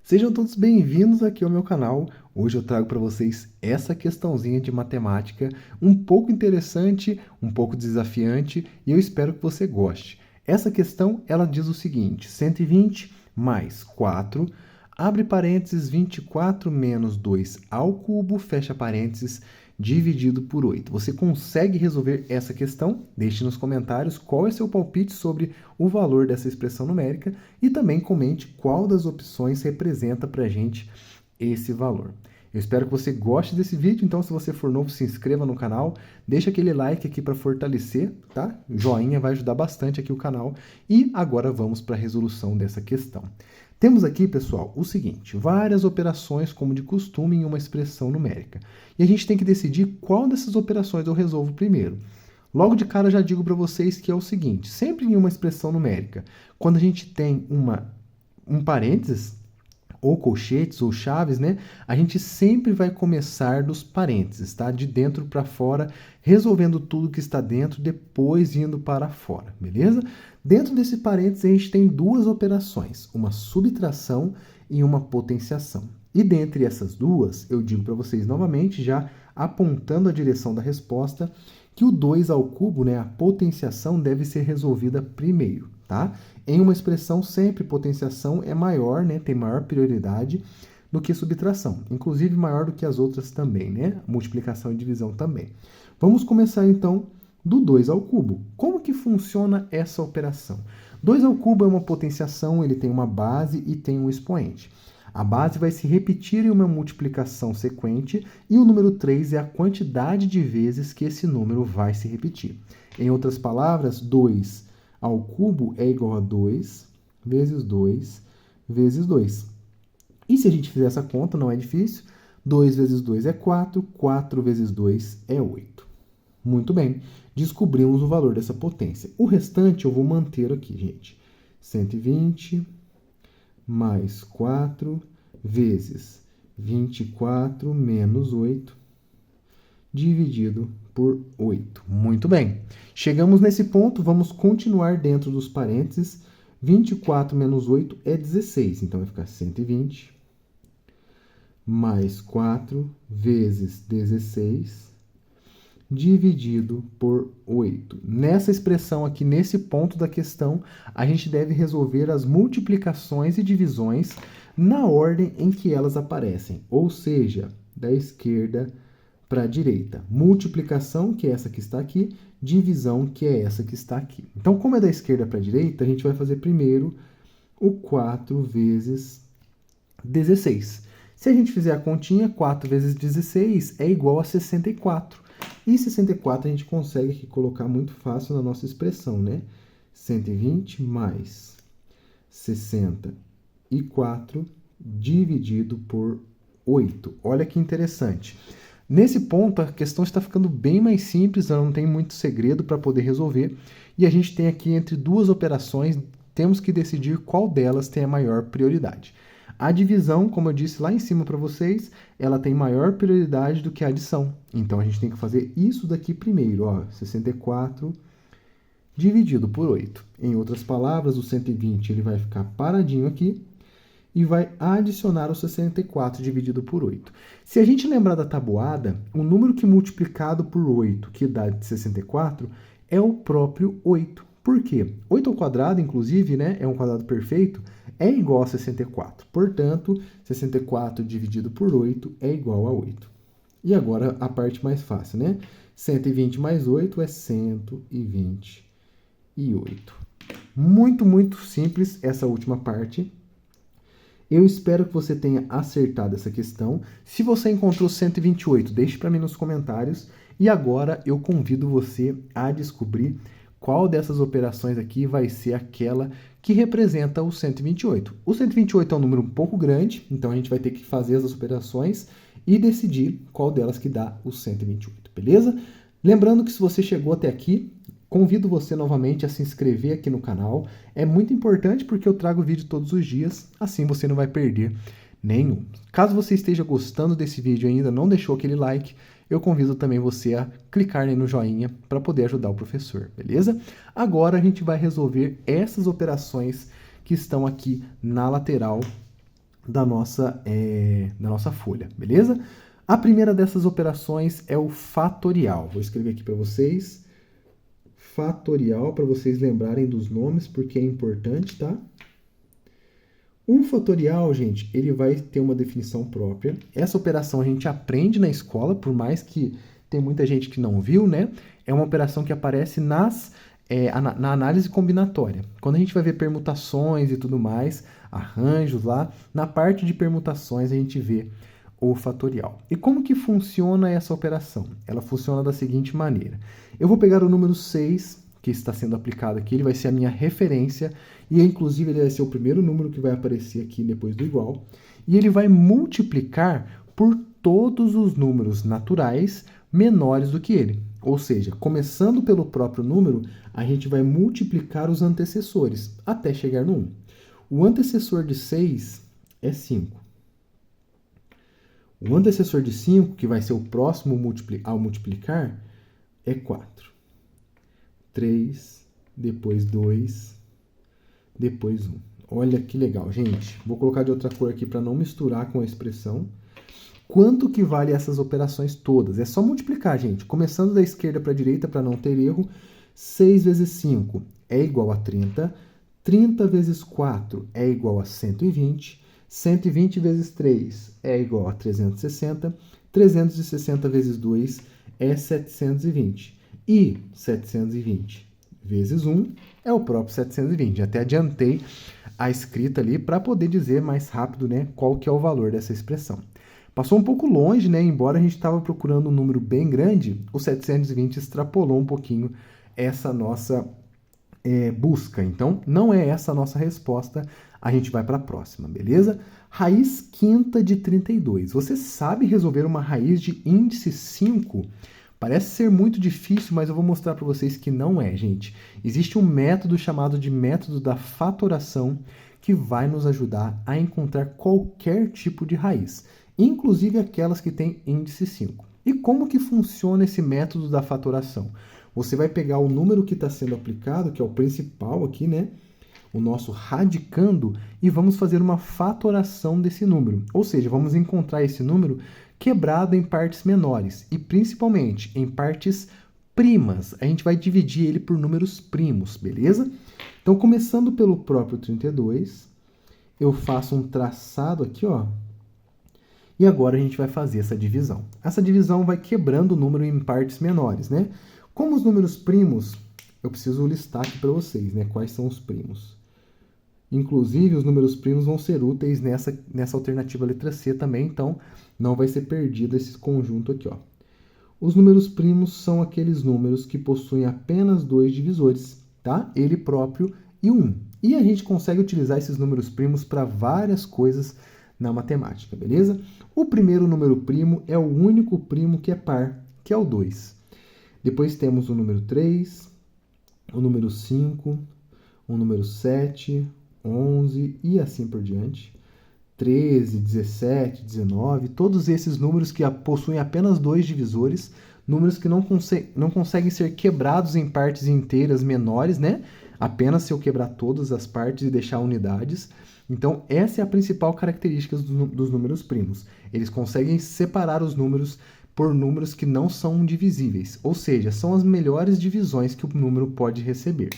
Sejam todos bem-vindos aqui ao meu canal. Hoje eu trago para vocês essa questãozinha de matemática um pouco interessante, um pouco desafiante e eu espero que você goste. Essa questão, ela diz o seguinte: 120 mais 4, abre parênteses, 24 menos 2 ao cubo, fecha parênteses, dividido por 8. Você consegue resolver essa questão? Deixe nos comentários qual é seu palpite sobre o valor dessa expressão numérica e também comente qual das opções representa para a gente esse valor. Eu espero que você goste desse vídeo, então se você for novo, se inscreva no canal, deixa aquele like aqui para fortalecer, tá? O joinha vai ajudar bastante aqui o canal. E agora vamos para a resolução dessa questão. Temos aqui, pessoal, o seguinte: várias operações, como de costume, em uma expressão numérica. E a gente tem que decidir qual dessas operações eu resolvo primeiro. Logo de cara, já digo para vocês que é o seguinte: sempre em uma expressão numérica, quando a gente tem um parênteses, ou colchetes, ou chaves, né? A gente sempre vai começar dos parênteses, tá? De dentro para fora, resolvendo tudo que está dentro, depois indo para fora, beleza? Dentro desse parênteses, a gente tem duas operações, uma subtração e uma potenciação. E dentre essas duas, eu digo para vocês novamente, já apontando a direção da resposta, que o 2 ao cubo, né, a potenciação, deve ser resolvida primeiro, tá? Em uma expressão, sempre potenciação é maior, né, tem maior prioridade do que subtração. Inclusive, maior do que as outras também, né? Multiplicação e divisão também. Vamos começar, então, do 2 ao cubo. Como que funciona essa operação? 2 ao cubo é uma potenciação, ele tem uma base e tem um expoente. A base vai se repetir em uma multiplicação sequente e o número 3 é a quantidade de vezes que esse número vai se repetir. Em outras palavras, 2 ao cubo é igual a 2 vezes 2 vezes 2. E se a gente fizer essa conta, não é difícil, 2 vezes 2 é 4, 4 vezes 2 é 8. Muito bem, descobrimos o valor dessa potência. O restante eu vou manter aqui, gente. 120 mais 4 vezes 24 menos 8 dividido por 8. Muito bem. Chegamos nesse ponto, vamos continuar dentro dos parênteses. 24 menos 8 é 16, então vai ficar 120 mais 4 vezes 16 dividido por 8. Nessa expressão aqui, nesse ponto da questão, a gente deve resolver as multiplicações e divisões na ordem em que elas aparecem, ou seja, da esquerda para a direita. Multiplicação, que é essa que está aqui, divisão, que é essa que está aqui. Então, como é da esquerda para a direita, a gente vai fazer primeiro o 4 vezes 16. Se a gente fizer a continha, 4 vezes 16 é igual a 64. E 64 a gente consegue aqui colocar muito fácil na nossa expressão, né? 120 mais 64 dividido por 8. Olha que interessante. Nesse ponto, a questão está ficando bem mais simples, ela não tem muito segredo para poder resolver. E a gente tem aqui entre duas operações, temos que decidir qual delas tem a maior prioridade. A divisão, como eu disse lá em cima para vocês, ela tem maior prioridade do que a adição. Então, a gente tem que fazer isso daqui primeiro, ó, 64 dividido por 8. Em outras palavras, o 120 ele vai ficar paradinho aqui e vai adicionar o 64 dividido por 8. Se a gente lembrar da tabuada, o número que multiplicado por 8, que dá de 64, é o próprio 8. Por quê? 8 ao quadrado, inclusive, né, é um quadrado perfeito, é igual a 64. Portanto, 64 dividido por 8 é igual a 8. E agora a parte mais fácil, né? 120 mais 8 é 128. Muito, muito simples essa última parte. Eu espero que você tenha acertado essa questão. Se você encontrou 128, deixe para mim nos comentários. E agora eu convido você a descobrir qual dessas operações aqui vai ser aquela que representa o 128. O 128 é um número um pouco grande, então a gente vai ter que fazer as operações e decidir qual delas que dá o 128, beleza? Lembrando que se você chegou até aqui, convido você novamente a se inscrever aqui no canal. É muito importante porque eu trago vídeo todos os dias, assim você não vai perder nenhum. Caso você esteja gostando desse vídeo e ainda não deixou aquele like, eu convido também você a clicar no joinha para poder ajudar o professor, beleza? Agora a gente vai resolver essas operações que estão aqui na lateral da nossa folha, beleza? A primeira dessas operações é o fatorial. Vou escrever aqui para vocês. Fatorial, para vocês lembrarem dos nomes, porque é importante, tá? O fatorial, gente, ele vai ter uma definição própria. Essa operação a gente aprende na escola, por mais que tem muita gente que não viu, né? É uma operação que aparece na análise combinatória. Quando a gente vai ver permutações e tudo mais, arranjos lá, na parte de permutações a gente vê o fatorial. E como que funciona essa operação? Ela funciona da seguinte maneira. Eu vou pegar o número 6, que está sendo aplicado aqui, ele vai ser a minha referência, e inclusive ele vai ser o primeiro número que vai aparecer aqui depois do igual, e ele vai multiplicar por todos os números naturais menores do que ele. Ou seja, começando pelo próprio número, a gente vai multiplicar os antecessores, até chegar no 1. O antecessor de 6 é 5. O antecessor de 5, que vai ser o próximo ao multiplicar, é 4. 3, depois 2, depois 1. Olha que legal, gente. Vou colocar de outra cor aqui para não misturar com a expressão. Quanto que vale essas operações todas? É só multiplicar, gente. Começando da esquerda para a direita para não ter erro. 6 vezes 5 é igual a 30. 30 vezes 4 é igual a 120. 120 vezes 3 é igual a 360. 360 vezes 2 é 720. E 720 vezes 1 é o próprio 720. Até adiantei a escrita ali para poder dizer mais rápido, né, qual que é o valor dessa expressão. Passou um pouco longe, né, embora a gente estava procurando um número bem grande, o 720 extrapolou um pouquinho essa nossa busca. Então, não é essa a nossa resposta, a gente vai para a próxima, beleza? Raiz quinta de 32. Você sabe resolver uma raiz de índice 5? Parece ser muito difícil, mas eu vou mostrar para vocês que não é, gente. Existe um método chamado de método da fatoração que vai nos ajudar a encontrar qualquer tipo de raiz, inclusive aquelas que têm índice 5. E como que funciona esse método da fatoração? Você vai pegar o número que está sendo aplicado, que é o principal aqui, né? O nosso radicando, e vamos fazer uma fatoração desse número. Ou seja, vamos encontrar esse número quebrado em partes menores e principalmente em partes primas. A gente vai dividir ele por números primos, beleza? Então, começando pelo próprio 32, eu faço um traçado aqui, ó. E agora a gente vai fazer essa divisão. Essa divisão vai quebrando o número em partes menores, né? Como os números primos, eu preciso listar aqui para vocês, né? Quais são os primos. Inclusive, os números primos vão ser úteis nessa alternativa letra C também, então não vai ser perdido esse conjunto aqui, ó. Os números primos são aqueles números que possuem apenas 2 divisores, tá? Ele próprio e 1. E a gente consegue utilizar esses números primos para várias coisas na matemática, beleza? O primeiro número primo é o único primo que é par, que é o 2. Depois temos o número 3, o número 5, o número 7, 11 e assim por diante. 13, 17, 19, todos esses números que possuem apenas 2 divisores, números que não conseguem ser quebrados em partes inteiras menores, né? Apenas se eu quebrar todas as partes e deixar unidades. Então, essa é a principal característica dos números primos. Eles conseguem separar os números por números que não são divisíveis, ou seja, são as melhores divisões que o número pode receber.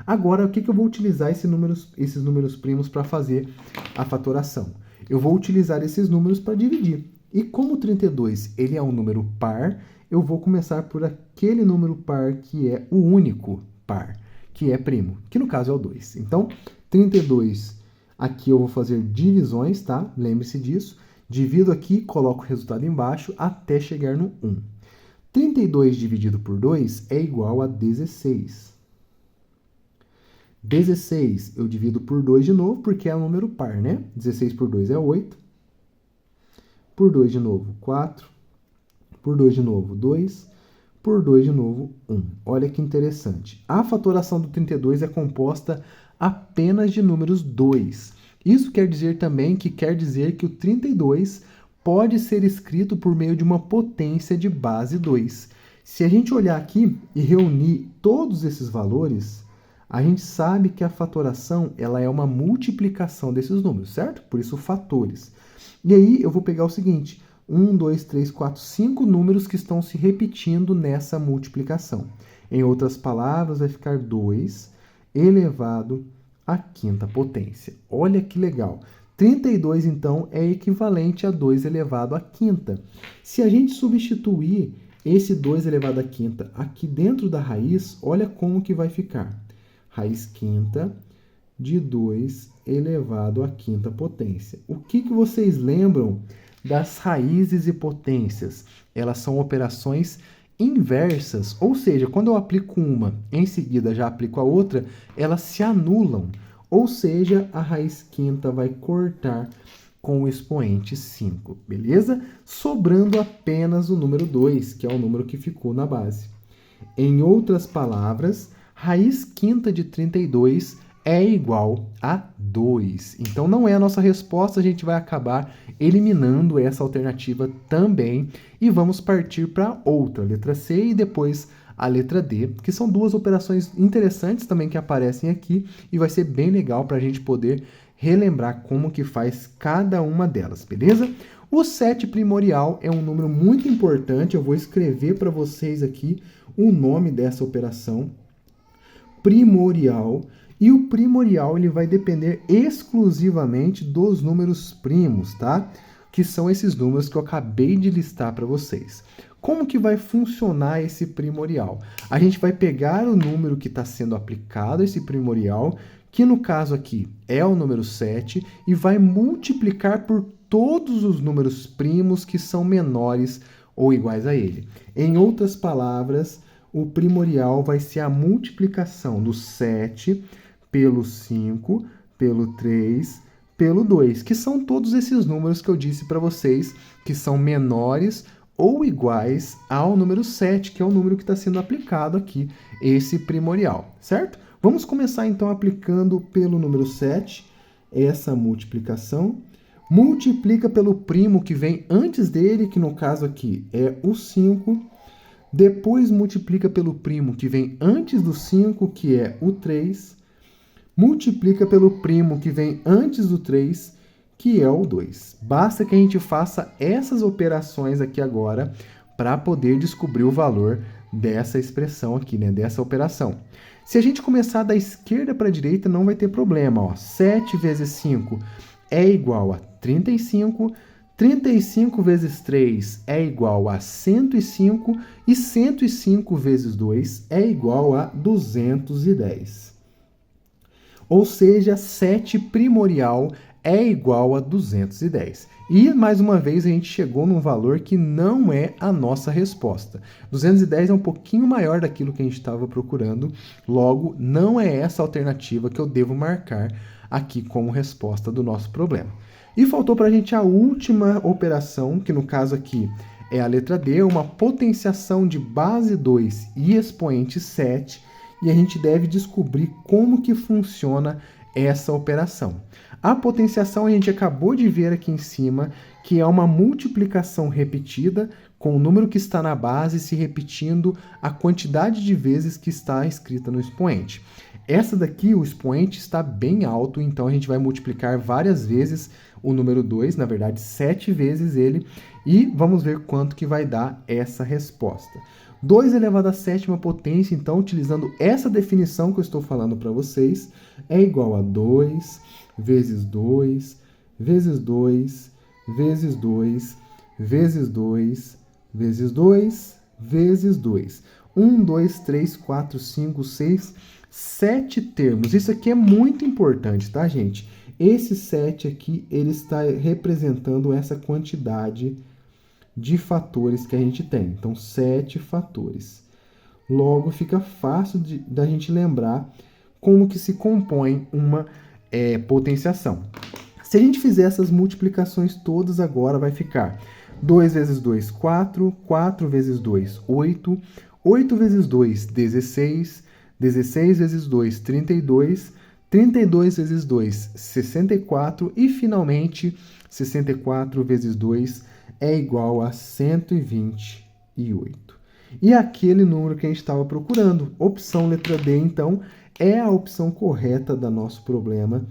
Agora, o que eu vou utilizar esses números primos para fazer a fatoração? Eu vou utilizar esses números para dividir. E como o 32 ele é um número par, eu vou começar por aquele número par que é o único par, que é primo, que no caso é o 2. Então, 32, aqui eu vou fazer divisões, tá? Lembre-se disso. Divido aqui, coloco o resultado embaixo até chegar no 1. 32 dividido por 2 é igual a 16. 16 eu divido por 2 de novo, porque é um número par, né? 16 por 2 é 8. Por 2 de novo, 4. Por 2 de novo, 2. Por 2 de novo, 1. Olha que interessante. A fatoração do 32 é composta apenas de números 2. Isso quer dizer também que o 32 pode ser escrito por meio de uma potência de base 2. Se a gente olhar aqui e reunir todos esses valores, A gente sabe que a fatoração ela é uma multiplicação desses números, certo? Por isso, fatores. E aí, eu vou pegar o seguinte, 1, 2, 3, 4, 5 números que estão se repetindo nessa multiplicação. Em outras palavras, vai ficar 2 elevado à quinta potência. Olha que legal. 32, então, é equivalente a 2 elevado à quinta. Se a gente substituir esse 2 elevado à quinta aqui dentro da raiz, olha como que vai ficar. Raiz quinta de 2 elevado à quinta potência. O que vocês lembram das raízes e potências? Elas são operações inversas, ou seja, quando eu aplico uma, em seguida já aplico a outra, elas se anulam. Ou seja, a raiz quinta vai cortar com o expoente 5, beleza? Sobrando apenas o número 2, que é o número que ficou na base. Em outras palavras, raiz quinta de 32 é igual a 2. Então, não é a nossa resposta, a gente vai acabar eliminando essa alternativa também e vamos partir para outra, letra C e depois a letra D, que são duas operações interessantes também que aparecem aqui e vai ser bem legal para a gente poder relembrar como que faz cada uma delas, beleza? O 7 primorial é um número muito importante, eu vou escrever para vocês aqui o nome dessa operação, primorial, e o primorial ele vai depender exclusivamente dos números primos, tá? Que são esses números que eu acabei de listar para vocês. Como que vai funcionar esse primorial? A gente vai pegar o número que está sendo aplicado a esse primorial, que no caso aqui é o número 7, e vai multiplicar por todos os números primos que são menores ou iguais a ele. Em outras palavras, o primorial vai ser a multiplicação do 7 pelo 5, pelo 3, pelo 2, que são todos esses números que eu disse para vocês, que são menores ou iguais ao número 7, que é o número que está sendo aplicado aqui, esse primorial, certo? Vamos começar então aplicando pelo número 7, essa multiplicação. Multiplica pelo primo que vem antes dele, que no caso aqui é o 5. Depois multiplica pelo primo que vem antes do 5, que é o 3. Multiplica pelo primo que vem antes do 3, que é o 2. Basta que a gente faça essas operações aqui agora para poder descobrir o valor dessa expressão aqui, né? Dessa operação. Se a gente começar da esquerda para a direita, não vai ter problema. Ó. 7 vezes 5 é igual a 35. 35 vezes 3 é igual a 105. E 105 vezes 2 é igual a 210. Ou seja, 7 primorial é igual a 210. E, mais uma vez, a gente chegou num valor que não é a nossa resposta. 210 é um pouquinho maior daquilo que a gente estava procurando, logo, não é essa alternativa que eu devo marcar aqui como resposta do nosso problema. E faltou para a gente a última operação, que no caso aqui é a letra D, uma potenciação de base 2 e expoente 7, e a gente deve descobrir como que funciona essa operação. A potenciação a gente acabou de ver aqui em cima, que é uma multiplicação repetida com o número que está na base se repetindo a quantidade de vezes que está escrita no expoente. Essa daqui, o expoente está bem alto, então a gente vai multiplicar várias vezes o número 2, na verdade 7 vezes ele, e vamos ver quanto que vai dar essa resposta. 2 elevado à sétima potência, então, utilizando essa definição que eu estou falando para vocês, é igual a 2 vezes 2, vezes 2, vezes 2, vezes 2, vezes 2, vezes 2. 1, 2, 3, 4, 5, 6, 7 termos. Isso aqui é muito importante, tá, gente? Esse 7 aqui, ele está representando essa quantidade de fatores que a gente tem. Então, 7 fatores. Logo, fica fácil da gente lembrar como que se compõe uma potenciação. Se a gente fizer essas multiplicações todas agora, vai ficar 2 vezes 2, 4, 4 vezes 2, 8, 8 vezes 2, 16, 16 vezes 2, 32, 32 vezes 2, 64 e, finalmente, 64 vezes 2 é igual a 128. E aquele número que a gente estava procurando, opção letra D, então, é a opção correta do nosso problema.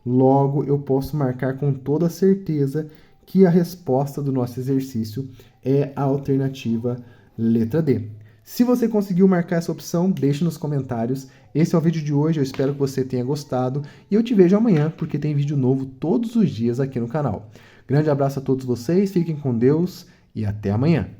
Logo, eu posso marcar com toda certeza que a resposta do nosso exercício é a alternativa letra D. Se você conseguiu marcar essa opção, deixe nos comentários. Esse é o vídeo de hoje, eu espero que você tenha gostado e eu te vejo amanhã, porque tem vídeo novo todos os dias aqui no canal. Grande abraço a todos vocês, fiquem com Deus e até amanhã.